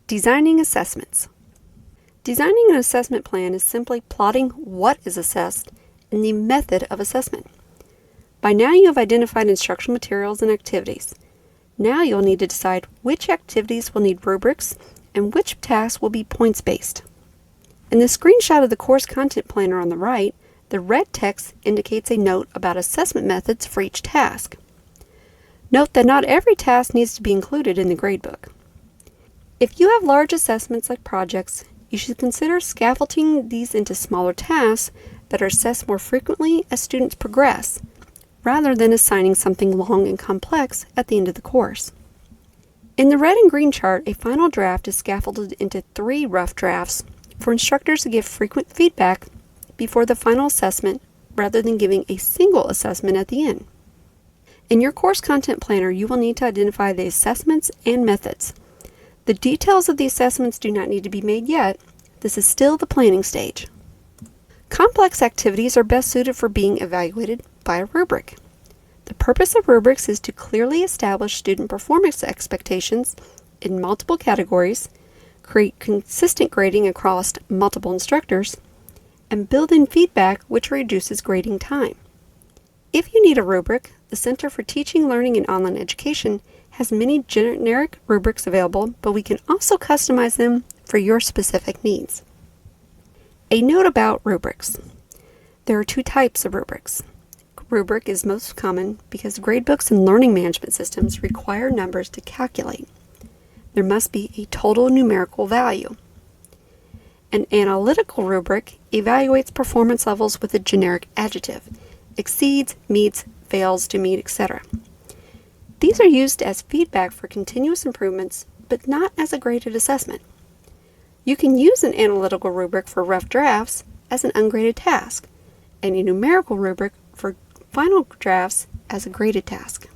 Designing assessments. Designing an assessment plan is simply plotting what is assessed and the method of assessment. By now you have identified instructional materials and activities. Now you'll need to decide which activities will need rubrics and which tasks will be points-based. In the screenshot of the course content planner on the right, the red text indicates a note about assessment methods for each task. Note that not every task needs to be included in the gradebook. If you have large assessments like projects, you should consider scaffolding these into smaller tasks that are assessed more frequently as students progress, rather than assigning something long and complex at the end of the course. In the red and green chart, a final draft is scaffolded into 3 rough drafts for instructors to give frequent feedback before the final assessment rather than giving a single assessment at the end. In your course content planner, you will need to identify the assessments and methods. The details of the assessments do not need to be made yet. This is still the planning stage. Complex activities are best suited for being evaluated by a rubric. The purpose of rubrics is to clearly establish student performance expectations in multiple categories, create consistent grading across multiple instructors, and build in feedback which reduces grading time. If you need a rubric, the Center for Teaching, Learning, and Online Education has many generic rubrics available, but we can also customize them for your specific needs. A note about rubrics. There are 2 types of rubrics. Rubric is most common because gradebooks and learning management systems require numbers to calculate. There must be a total numerical value. An analytical rubric evaluates performance levels with a generic adjective: exceeds, meets, fails to meet, etc. These are used as feedback for continuous improvements, but not as a graded assessment. You can use an analytical rubric for rough drafts as an ungraded task, and a numerical rubric for final drafts as a graded task.